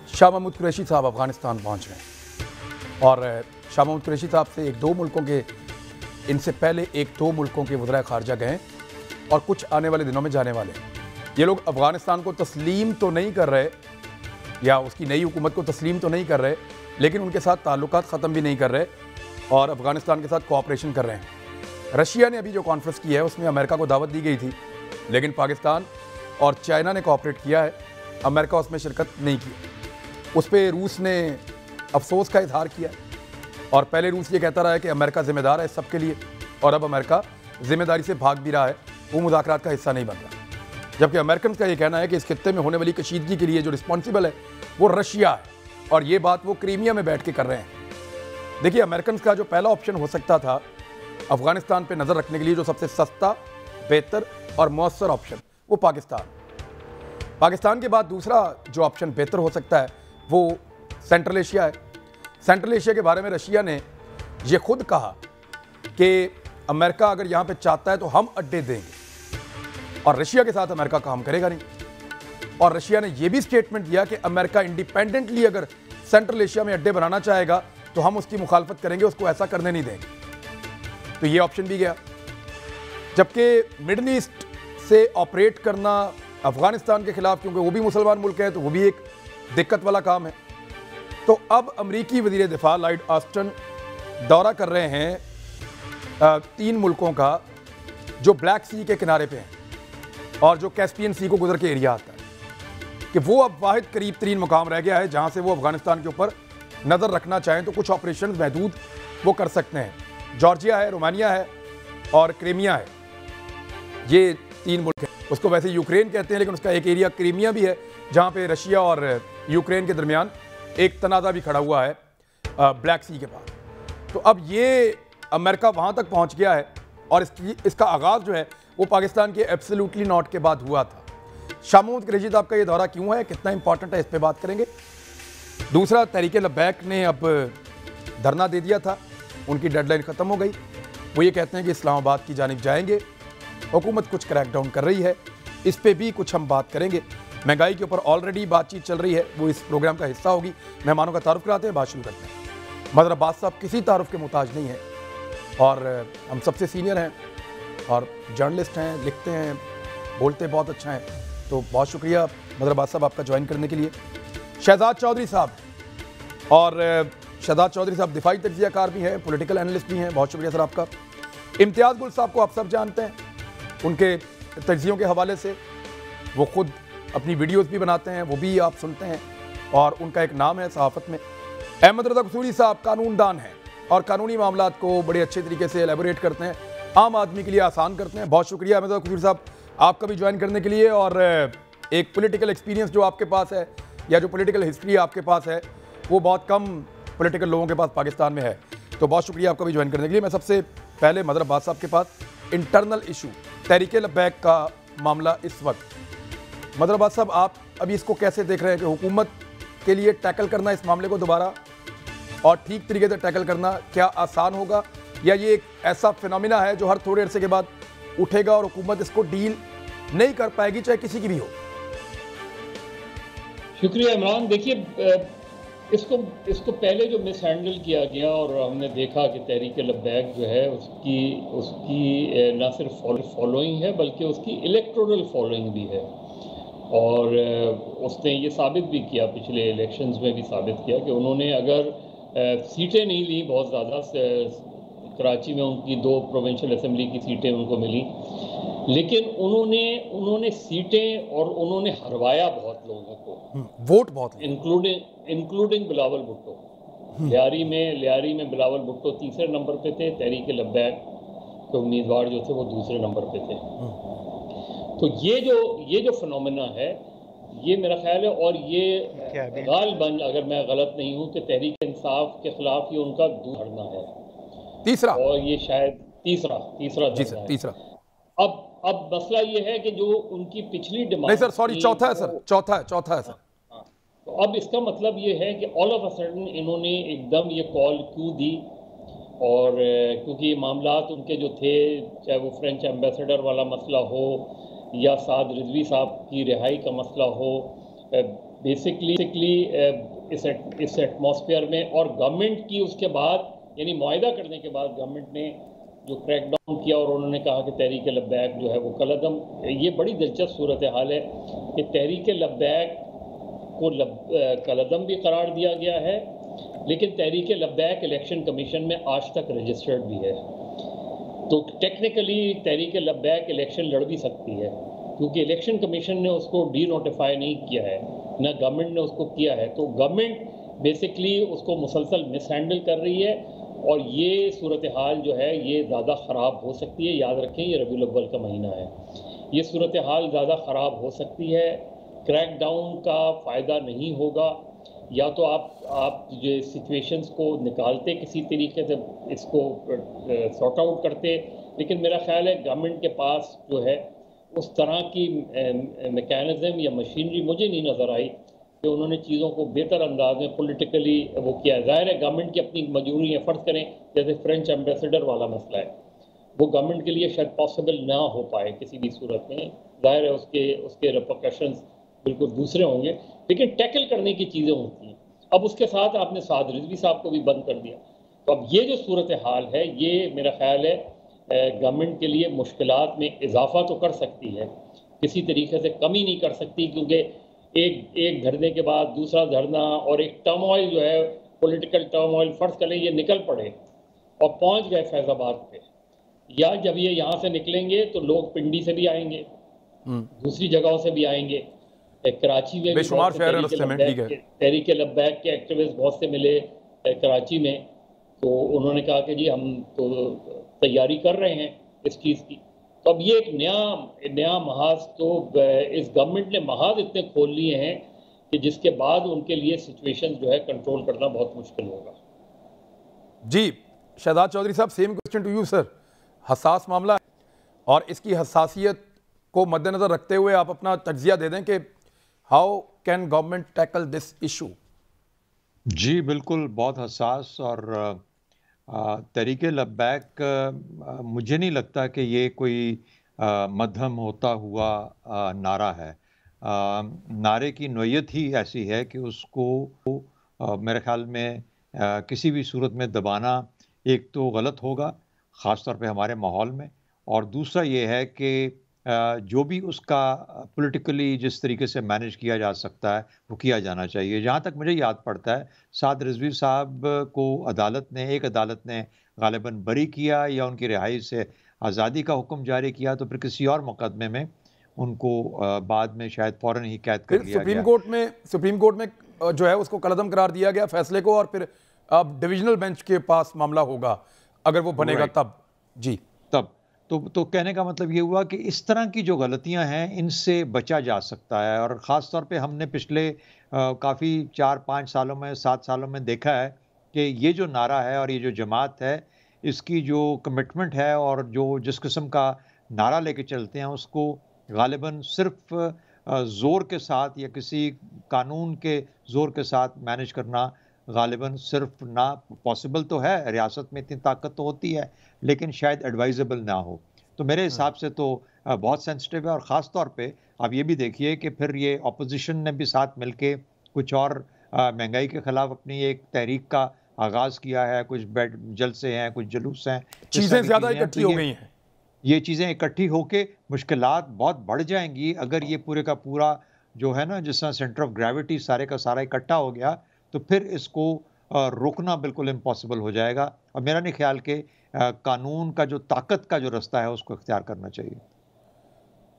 शाह महमूद कुरैशी साहब अफ़गानिस्तान पहुँच गए और शाह महमूद कुरैशी साहब से इनसे पहले एक दो मुल्कों के वज़ीर ख़ारजा गए और कुछ आने वाले दिनों में जाने वाले। ये लोग अफ़गानिस्तान को तस्लीम तो नहीं कर रहे या उसकी नई हुकूमत को तस्लीम तो नहीं कर रहे, लेकिन उनके साथ ताल्लुकात ख़त्म भी नहीं कर रहे और अफ़गानिस्तान के साथ कोऑपरेशन कर रहे हैं। रशिया ने अभी जो कॉन्फ्रेंस की है उसमें अमेरिका को दावत दी गई थी, लेकिन पाकिस्तान और चाइना ने कोऑपरेट किया है, अमेरिका उसमें शिरकत नहीं की। उस पर रूस ने अफसोस का इजहार किया और पहले रूस ये कहता रहा है कि अमेरिका ज़िम्मेदार है इस सब के लिए, और अब अमेरिका ज़िम्मेदारी से भाग भी रहा है, वो मुज़ाकरात का हिस्सा नहीं बन रहा। जबकि अमेरिकन का ये कहना है कि इस खित्ते में होने वाली कशीदगी के लिए जो रिस्पॉन्सिबल है वो रशिया है, और ये बात वो क्रीमिया में बैठ के कर रहे हैं। देखिए, अमेरिकन का जो पहला ऑप्शन हो सकता था अफ़गानिस्तान पे नज़र रखने के लिए, जो सबसे सस्ता, बेहतर और मौसर ऑप्शन, वो पाकिस्तान के बाद दूसरा जो ऑप्शन बेहतर हो सकता है वो सेंट्रल एशिया है। सेंट्रल एशिया के बारे में रशिया ने ये खुद कहा कि अमेरिका अगर यहाँ पे चाहता है तो हम अड्डे देंगे, और रशिया के साथ अमेरिका काम करेगा नहीं। और रशिया ने यह भी स्टेटमेंट दिया कि अमेरिका इंडिपेंडेंटली अगर सेंट्रल एशिया में अड्डे बनाना चाहेगा तो हम उसकी मुखालफत करेंगे, उसको ऐसा करने नहीं देंगे। तो ये ऑप्शन भी गया। जबकि मिडल ईस्ट से ऑपरेट करना अफगानिस्तान के खिलाफ, क्योंकि वो भी मुसलमान मुल्क है, तो वो भी एक दिक्कत वाला काम है। तो अब अमरीकी वज़ीर दिफा लॉयड ऑस्टिन दौरा कर रहे हैं 3 मुल्कों का जो ब्लैक सी के किनारे पे हैं और जो कैस्पियन सी को गुजर के एरिया आता है, कि वो अब वाहिद करीब तरीन मुकाम रह गया है जहाँ से वो अफगानिस्तान के ऊपर नज़र रखना चाहें तो कुछ ऑपरेशन महदूद वो कर सकते हैं। जॉर्जिया है, रोमानिया है और क्रीमिया है, ये 3 मुल्क हैं। उसको वैसे यूक्रेन कहते हैं, लेकिन उसका एक एरिया क्रीमिया भी है जहाँ पे रशिया और यूक्रेन के दरमियान एक तनाज़ा भी खड़ा हुआ है ब्लैक सी के पास। तो अब ये अमेरिका वहाँ तक पहुँच गया है और इसका आगाज़ जो है वो पाकिस्तान के एब्सोल्युटली नॉट के बाद हुआ था। शाह महमूद कुरैशी साहब का ये दौरा क्यों है, कितना इंपॉर्टेंट है, इस पर बात करेंगे। दूसरा, तहरीक लब्बैक ने अब धरना दे दिया था, उनकी डेडलाइन ख़त्म हो गई। वो ये कहते हैं कि इस्लामाबाद की जानिब जाएंगे, हुकूमत कुछ क्रैकडाउन कर रही है, इस पर भी कुछ हम बात करेंगे। महंगाई के ऊपर ऑलरेडी बातचीत चल रही है, वो इस प्रोग्राम का हिस्सा होगी। मेहमानों का तारुफ कराते हैं, बात शुरू करते हैं। मदर अब्बास साहब किसी तारुफ के मुताज नहीं है और हम सबसे सीनियर हैं और जर्नलिस्ट हैं, लिखते हैं, बोलते बहुत अच्छा हैं। तो बहुत शुक्रिया मदर अब्बास साहब आपका ज्वाइन करने के लिए। शहजाद चौधरी साहब, और शहजाद चौधरी साहब दिफाई तज्जियाकार भी हैं, पॉलिटिकल एनालिस्ट भी हैं, बहुत शुक्रिया सर आपका। इम्तियाज़ गुल साहब को आप सब जानते हैं, उनके तज्जियों के हवाले से वो खुद अपनी वीडियोस भी बनाते हैं, वो भी आप सुनते हैं और उनका एक नाम है सहाफ़त में। अहमद रज़ा कसूरी साहब कानूनदान हैं और कानूनी मामलात को बड़े अच्छे तरीके से एलेबोरेट करते हैं, आम आदमी के लिए आसान करते हैं। बहुत शुक्रिया अहमद रज़ा कसूरी साहब आपका भी ज्वाइन करने के लिए। और एक पॉलिटिकल एक्सपीरियंस जो आपके पास है या जो पॉलिटिकल हिस्ट्री आपके पास है वो बहुत कम पॉलिटिकल लोगों के पास पाकिस्तान में है, तो बहुत शुक्रिया आपका भी ज्वाइन करने के लिए। मैं सबसे पहले मदर अब्बास साहब के पास इंटरनल इशू तहरीक लब्बैक का मामला इस वक्त, मदर अब्बास साहब आप अभी इसको कैसे देख रहे हैं कि हुकूमत के लिए टैकल करना इस मामले को दोबारा और ठीक तरीके से टैकल करना क्या आसान होगा, या ये एक ऐसा फिनोमिना है जो हर थोड़े अरसे के बाद उठेगा और हुकूमत इसको डील नहीं कर पाएगी चाहे किसी की भी हो? शुक्रिया इमरान। देखिए, इसको पहले जो मिस हैंडल किया गया और हमने देखा कि तहरीक लब्बैक जो है उसकी न सिर्फ फॉलोइंग है बल्कि उसकी इलेक्टोरल फॉलोइंग भी है, और उसने ये साबित भी किया, पिछले इलेक्शंस में भी साबित किया कि उन्होंने अगर सीटें नहीं ली बहुत ज़्यादा, कराची में उनकी 2 प्रोविंशियल असेंबली की सीटें उनको मिली, लेकिन उन्होंने सीटें और उन्होंने हरवाया बहुत लोगों को, वोट बहुत, इंक्लूडिंग बिलावल भुट्टो। लियारी में बिलावल भुट्टो तीसरे नंबर पे थे, तहरीक लब्बैक के उम्मीदवार जो थे वो दूसरे नंबर पे थे। तो ये जो फिनोमेना है ये मेरा ख्याल है, और ये गालिबन अगर मैं गलत नहीं हूँ कि तहरीक इंसाफ के खिलाफ ये उनका धरना है, तीसरा, और ये शायद तीसरा। अब मसला ये है कि जो उनकी पिछली डिमांड, नहीं सर, सॉरी, चौथा है सर। तो अब इसका मतलब ये है कि ऑल ऑफ अ सडन इन्होंने एकदम ये कॉल क्यों दी, और क्योंकि ये मामलात उनके जो थे, चाहे वो फ्रेंच एम्बेसडर वाला मसला हो या साद रिजवी साहब की रिहाई का मसला हो, बेसिकली इस एटमॉस्फेयर में, और गवर्नमेंट की उसके बाद यानी मुआहदा करने के बाद गवर्नमेंट ने जो क्रैकडाउन किया और उन्होंने कहा कि तहरीक लब्बैक जो है वो कलअदम, ये बड़ी दिलचस्प सूरत हाल है कि तहरीक लब्बैक को कलअदम भी करार दिया गया है, लेकिन तहरीक लब्बैक इलेक्शन कमीशन में आज तक रजिस्टर्ड भी है। तो टेक्निकली तहरीक लब्बैक इलेक्शन लड़ भी सकती है, क्योंकि इलेक्शन कमीशन ने उसको डी नोटिफाई नहीं किया है, ना गवर्नमेंट ने उसको किया है। तो गवर्नमेंट बेसिकली उसको मुसलसल मिसहैंडल कर रही है, और ये सूरत हाल जो है ये ज़्यादा ख़राब हो सकती है। याद रखें ये रबीउल अव्वल का महीना है, ये सूरत हाल ज़्यादा ख़राब हो सकती है। क्रैकडाउन का फ़ायदा नहीं होगा, या तो आप जो सिचुएशंस को निकालते किसी तरीके से, इसको सॉर्ट आउट करते, लेकिन मेरा ख्याल है गवर्नमेंट के पास जो है उस तरह की मैकेनिज़्म या मशीनरी मुझे नहीं नज़र आई कि उन्होंने चीज़ों को बेहतर अंदाज में पॉलिटिकली वो किया है। ज़ाहिर है गवर्नमेंट की अपनी मजबूरी है, फ़र्ज़ करें जैसे फ्रेंच एम्बेसडर वाला मसला है, वो गवर्नमेंट के लिए शायद पॉसिबल ना हो पाए किसी भी सूरत में, ज़ाहिर है उसके रिपरकशंस बिल्कुल दूसरे होंगे, लेकिन टैकल करने की चीज़ें होती हैं। अब उसके साथ आपने साद रिजवी साहब को भी बंद कर दिया, तो अब ये जो सूरत हाल है ये मेरा ख्याल है गवर्नमेंट के लिए मुश्किलात में इजाफा तो कर सकती है, किसी तरीके से कमी नहीं कर सकती, क्योंकि एक धरने के बाद दूसरा धरना और एक टर्मोइल जो है, पॉलिटिकल टर्मोइल, फ़र्ज़ करें ये निकल पड़े और पहुंच गए फैज़ाबाद पे, या जब ये यहाँ से निकलेंगे तो लोग पिंडी से भी आएंगे, दूसरी जगहों से भी आएंगे, कराची में बेशुमार शहर है रस्ते में, ठीक है। तहरीक लब्बैक के एक्टिविस्ट बहुत से मिले कराची में, तो उन्होंने कहा कि जी हम तो तैयारी कर रहे हैं इस चीज़ की। तो अब ये एक नया महाज तो इस गवर्नमेंट ने महाज इतने खोल लिए हैं कि जिसके बाद उनके लिए सिचुएशन जो है कंट्रोल करना बहुत मुश्किल होगा। जी शहजाद चौधरी साहब, same question to you sir. हसास मामला है और इसकी हसासियत को मद्देनजर रखते हुए आप अपना तज्जिया दे दें कि how can government tackle this issue. जी बिल्कुल, बहुत हसास और तहरीक लब्बैक मुझे नहीं लगता कि ये कोई मध्यम होता हुआ नारा है। नारे की नोयत ही ऐसी है कि उसको मेरे ख्याल में किसी भी सूरत में दबाना एक तो गलत होगा, ख़ास तौर पे हमारे माहौल में, और दूसरा ये है कि जो भी उसका पॉलिटिकली जिस तरीके से मैनेज किया जा सकता है वो किया जाना चाहिए। जहाँ तक मुझे याद पड़ता है, साद रिजवी साहब को एक अदालत ने गालिबन बरी किया या उनकी रिहाई से आज़ादी का हुक्म जारी किया, तो फिर किसी और मुकदमे में उनको बाद में शायद फ़ौरन ही कैद कर लिया गया। सुप्रीम कोर्ट में जो है उसको कलअदम करार दिया गया फैसले को, और फिर अब डिविजनल बेंच के पास मामला होगा अगर वो बनेगा तब। जी तब तो कहने का मतलब ये हुआ कि इस तरह की जो गलतियां हैं इनसे बचा जा सकता है, और ख़ास तौर पे हमने पिछले काफ़ी 4-5 सालों में 7 सालों में देखा है कि ये जो नारा है और ये जो जमात है, इसकी जो कमिटमेंट है और जो जिस किस्म का नारा लेके चलते हैं उसको गालिबन सिर्फ ज़ोर के साथ या किसी कानून के ज़ोर के साथ मैनेज करना गालिबन सिर्फ ना पॉसिबल तो है, रियासत में इतनी ताकत तो होती है, लेकिन शायद एडवाइजेबल ना हो। तो मेरे हिसाब से तो बहुत सेंसिटिव है, और ख़ास तौर पे आप ये भी देखिए कि फिर ये ऑपोजिशन ने भी साथ मिलके कुछ और महंगाई के ख़िलाफ़ अपनी एक तहरीक का आगाज़ किया है, कुछ जलसे हैं, कुछ जुलूस हैं, चीज़ें ज़्यादा इकट्ठी हो गई हैं। ये चीज़ें इकट्ठी होके मुश्किलात बहुत बढ़ जाएंगी अगर ये पूरे का पूरा जो है ना, जिस तरह सेंटर ऑफ ग्रेविटी सारे का सारा इकट्ठा हो गया, तो फिर इसको रोकना बिल्कुल इम्पॉसिबल हो जाएगा। और मेरा नहीं ख्याल कि कानून का जो ताकत का जो रास्ता है उसको इख्तियार करना चाहिए।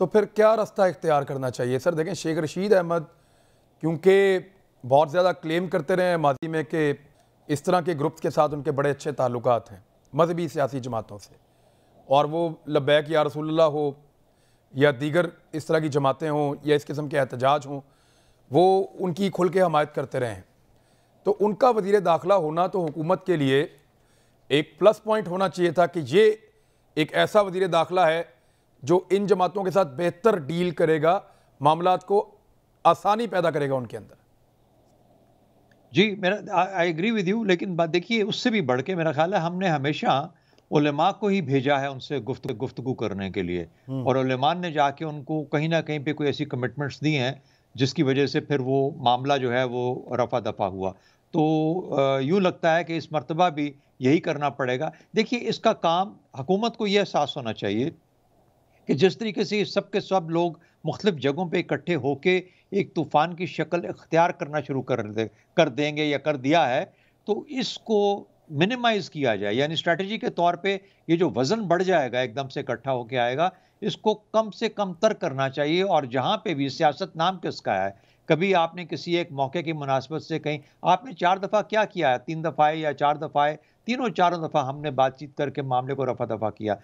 तो फिर क्या रास्ता इख्तियार करना चाहिए सर? देखें, शेख रशीद अहमद क्योंकि बहुत ज़्यादा क्लेम करते रहे हैं माजी में कि इस तरह के ग्रुप्स के साथ उनके बड़े अच्छे ताल्लुकात हैं मजहबी सियासी जमातों से, और वो लब्बैक या रसूलुल्लाह हो या दीगर इस तरह की जमातें हों या इस किस्म के एहतजाज हों, वो उनकी खुल के हमायत करते रहे हैं। तो उनका वज़ीर दाखिला होना तो हुकूमत के लिए एक प्लस पॉइंट होना चाहिए था कि ये एक ऐसा वज़ीर दाखिला है जो इन जमातों के साथ बेहतर डील करेगा, मामलात को आसानी पैदा करेगा उनके अंदर। जी, मेरा आई एग्री विद यू, लेकिन बात देखिए उससे भी बढ़ के मेरा ख्याल है हमने हमेशा उलेमा को ही भेजा है उनसे गुफ्तगू करने के लिए, और उलेमा ने जाके उनको कहीं ना कहीं पे कोई ऐसी कमिटमेंट्स दी हैं जिसकी वजह से फिर वो मामला जो है वो रफ़ा-दफ़ा हुआ। तो यूँ लगता है कि इस मर्तबा भी यही करना पड़ेगा। देखिए, इसका काम हुकूमत को ये एहसास होना चाहिए कि जिस तरीके से ये सब के सब लोग मुख्तलिफ जगहों पे इकट्ठे होके एक तूफ़ान की शक्ल इख्तियार करना शुरू कर देंगे या कर दिया है, तो इसको मिनिमाइज़ किया जाए। यानी स्ट्रैटेजी के तौर पे ये जो वज़न बढ़ जाएगा, एकदम से इकट्ठा होके आएगा, इसको कम से कम तर करना चाहिए। और जहाँ पे भी सियासत नाम किसका है, कभी आपने किसी एक मौके की मुनासबत से कहीं आपने 4 दफ़ा क्या किया है, 3 दफ़ा आए या 4 दफ़ा आए, तीनों चारों दफ़ा हमने बातचीत करके मामले को रफ़ा-दफ़ा किया।